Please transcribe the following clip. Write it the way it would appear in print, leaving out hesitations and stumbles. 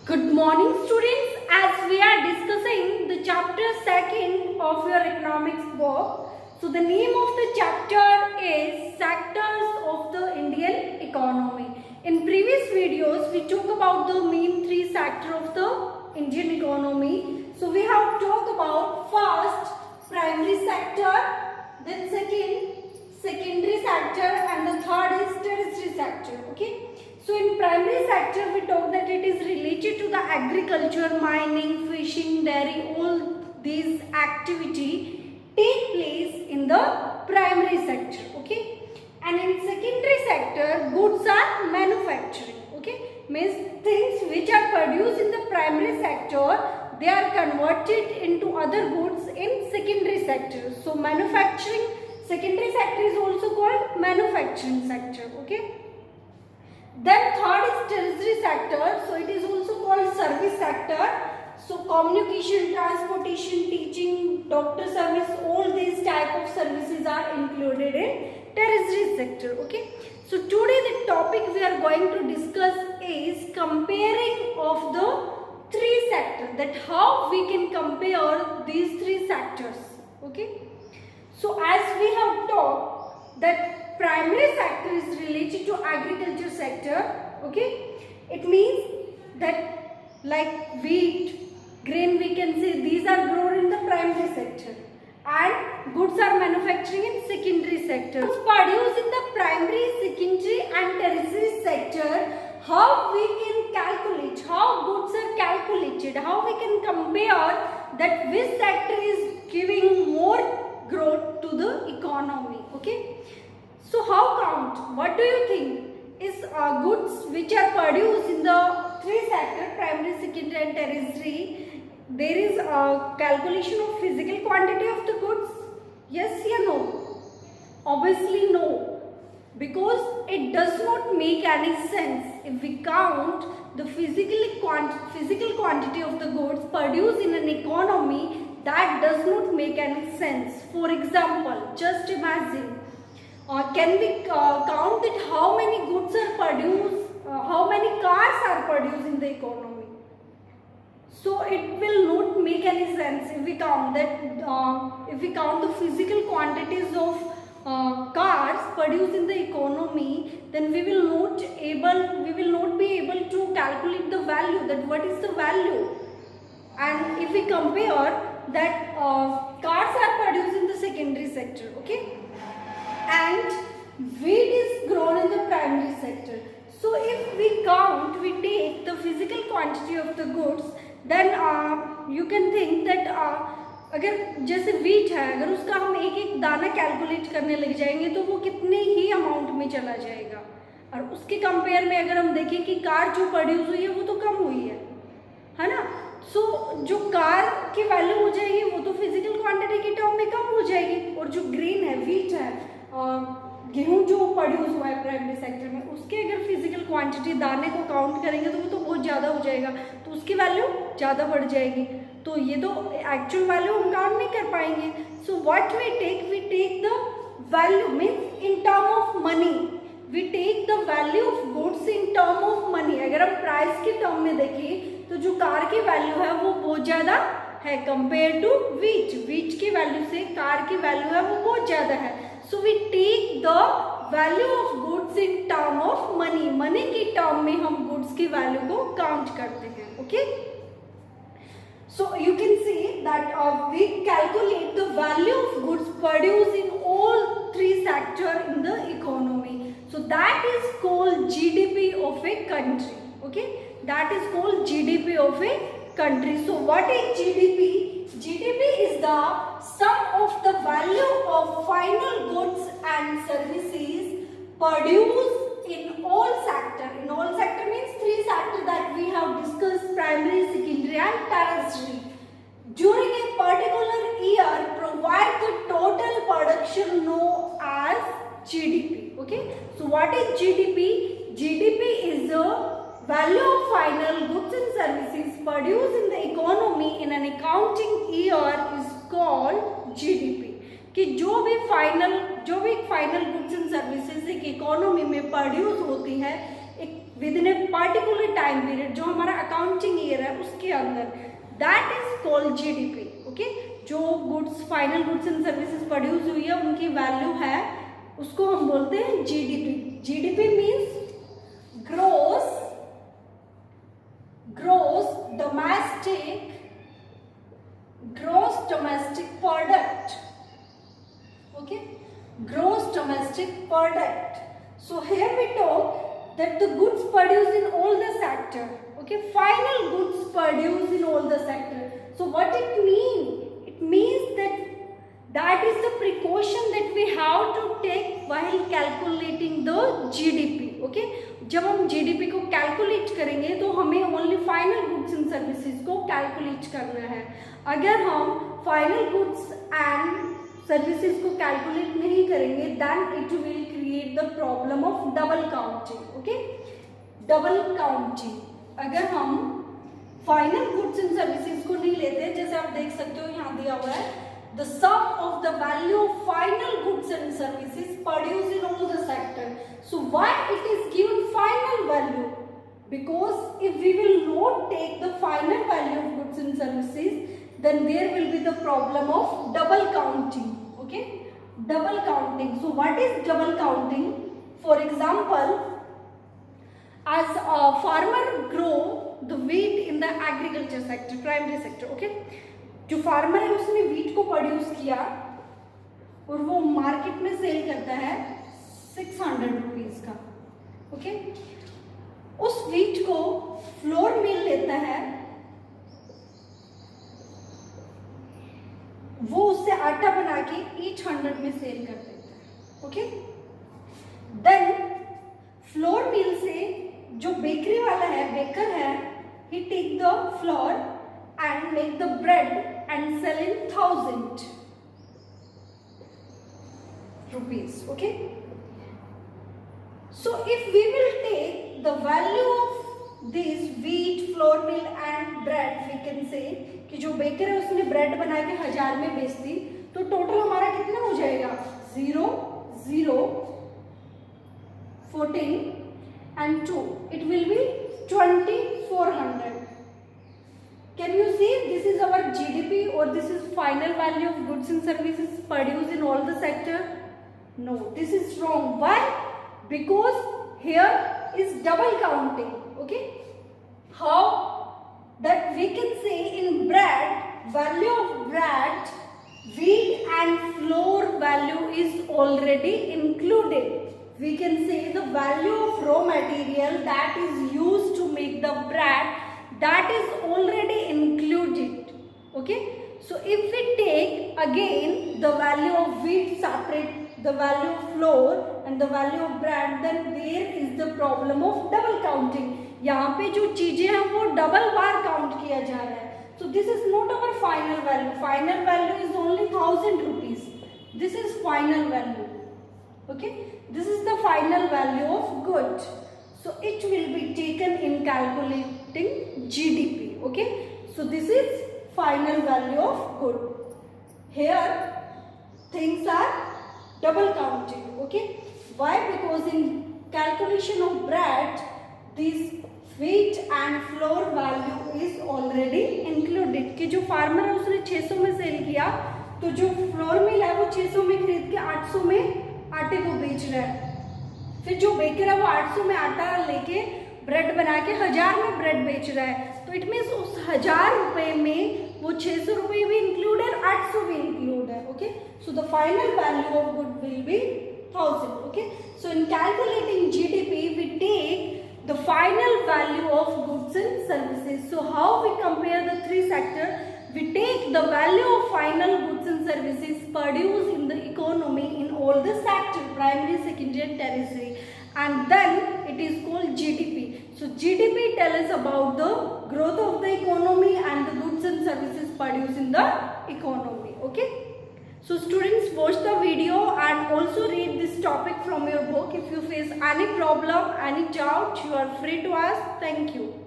Good morning students, as we are discussing the chapter 2 of your economics book. So the name of the chapter is Sectors of the Indian Economy. In previous videos we talked about the main three sectors of the Indian economy. So we have talked about first primary sector, then second secondary sector, and the third is tertiary sector. Okay. So in primary sector we talk that it is related to the agriculture, mining, fishing, dairy, all these activity take place in the primary sector. Okay. And in secondary sector goods are manufacturing. Okay. Means things which are produced in the primary sector, they are converted into other goods in secondary sector. So manufacturing, secondary sector is also called manufacturing sector. Okay. Then third is tertiary sector, so it is also called service sector. So communication, transportation, teaching, doctor service, all these type of services are included in tertiary sector. Okay. So today the topic we are going to discuss is comparing of the three sectors, that how we can compare these three sectors. Okay. So as we have talked that primary sector is related to agriculture sector. Okay, it means that like wheat, grain, we can say these are grown in the primary sector, and goods are manufacturing in secondary sector. Goods produced in the primary, secondary and tertiary sector, how we can calculate, how goods are calculated, how we can compare that which sector is giving more growth to the economy. Okay. So how count? What do you think? Is goods which are produced in the three sectors, primary, secondary and tertiary, there is a calculation of physical quantity of the goods? Yes or no? Obviously no. Because it does not make any sense if we count the physical quantity of the goods produced in an economy. That does not make any sense. For example, just imagine, can we count that how many goods are produced, how many cars are produced in the economy? So it will not make any sense if we count that. If we count the physical quantities of cars produced in the economy, then we will not be able to calculate the value, that what is the value. And if we compare that cars are produced in the secondary sector. Okay. And wheat is grown in the primary sector. So if we count, we take the physical quantity of the goods, then you can think that अगर जैसे wheat है, अगर उसका हम एक एक दाना calculate करने लग जाएंगे तो वो कितने ही अमाउंट में चला जाएगा. और उसके कंपेयर में अगर हम देखें कि कार जो प्रोड्यूस हुई है वो तो कम हुई है ना. सो जो कार की वैल्यू हो जाएगी वो तो फिजिकल क्वांटिटी के टर्म में कम हो जाएगी. और जो ग्रेन है, व्हीट है, गेहूं जो प्रोड्यूस हुआ है प्राइमरी सेक्टर में, उसके अगर फिजिकल क्वांटिटी दाने को काउंट करेंगे तो वो तो बहुत ज़्यादा हो जाएगा, तो उसकी वैल्यू ज़्यादा बढ़ जाएगी. तो ये तो एक्चुअल वैल्यू हम काउंट नहीं कर पाएंगे. So what we take the value means in term of money. We take the value of goods in term of money. अगर हम प्राइस के टर्म में देखें तो जो कार की वैल्यू है वो बहुत ज़्यादा है कंपेयर टू व्हीट. व्हीट की वैल्यू से कार की वैल्यू है वो बहुत ज़्यादा है. So we take the value of goods in term of money. Money की term में हम goods की value को count करते हैं. Okay? So you can see that we calculate the value of goods produced in all three sectors in the economy. So that is called GDP of a country. Okay? That is called GDP of a country. So what is GDP? GDP is the sum of the value of final goods and services produced in all sector. In all sector means three sectors that we have discussed: primary, secondary and tertiary. During a particular year, provide the total production known as GDP. Okay. So what is GDP? GDP is the value of final goods and services produced in the economy in an accounting year is called GDP. कि जो भी final goods and services एक economy में produce होती है एक within a particular time period, जो हमारा अकाउंटिंग अंदर, that is called GDP. Okay, जो goods final goods and services produce हुई है उनकी वैल्यू है, उसको हम बोलते हैं GDP. GDP means gross domestic product. Okay, gross domestic product. So here we talk that the goods produced in all the sector. Okay, final goods produced in all the sector. So what it means? It means that is the precaution that we have to take while calculating the GDP. Okay, जब हम GDP को calculate करेंगे तो हमें only final goods and services को calculate करना है। अगर हम फाइनल गुड्स एंड सर्विसेज को कैलकुलेट नहीं करेंगे then it will create the problem of double counting. Okay, double counting, अगर हम फाइनल गुड्स एंड सर्विसेज को नहीं लेते, जैसे आप देख सकते हो यहाँ दिया हुआ है the sum of the value of final goods and services produced in all the sector. So why it is given final value? Because if we will not take the final value of goods and services, then there will be the problem of double counting. Okay, double counting. So what is double counting? For example, as a farmer grow the wheat in the agriculture sector, primary sector. Okay, जो farmer है उसने wheat को produce किया और वो market में cell करता है 600 रुपीज का। ओके, उस वीट को फ्लोर मिल लेता है, वो उससे आटा बना के 800 में सेल कर देता है। ओके, देन फ्लोर मिल से जो बेकरी वाला है, बेकर है, he take the floor and make the bread and sell in 1000 rupees. Okay, so if we will take the value of this wheat, flour mill and bread, we can say कि जो baker है उसने bread बना के 1000 में बेच दी, तो total हमारा कितना हो जाएगा? 0 0 14 and 2, it will be 2400. Can you see this is our GDP or this is final value of goods and services produced in all the sector? No, this is wrong. Why? Because here is double counting. Okay, how that we can say in bread, value of bread, wheat and flour value is already included. We can say the value of raw material that is used to make the bread, that is already included. Okay, so if we take again the value of wheat separate, the value of flour and the value of bread, then there is the problem of double counting. यहाँ पे जो चीजें हैं वो double बार count किया जा रहा है। So this is not our final value. Final value is only 1000 rupees. This is final value. Okay, this is the final value of good. So it will be taken in calculating GDP. Okay, so this is final value of good. Here things are double counted. Okay, why? Because in calculation of bread, this wheat and flour value is already included. कि जो farmer है उसने 600 में cell किया, तो जो flour mill है वो 600 में खरीद के 800 में आटे को बेच रहा है। फिर जो बेकर है वो 800 में आटा लेके ब्रेड बना के 1000 में ब्रेड बेच रहा है। तो इट मीन्स उस 1000 रुपए में वो 600 रुपए भी इंक्लूड है, 800 भी इंक्लूड है। Okay, so the final value of good will be 1000. Okay, so in calculating GDP we take the final value of goods and services. So how we compare the three sector? We take the value of final goods and services produced in the economy in all the sector, primary, secondary and tertiary, and then it is called GDP. So GDP tells us about the growth of the economy and the goods and services produced in the economy. Okay, so students, watch the video and also read this topic from your book. If you face any problem, any doubt, you are free to ask. Thank you.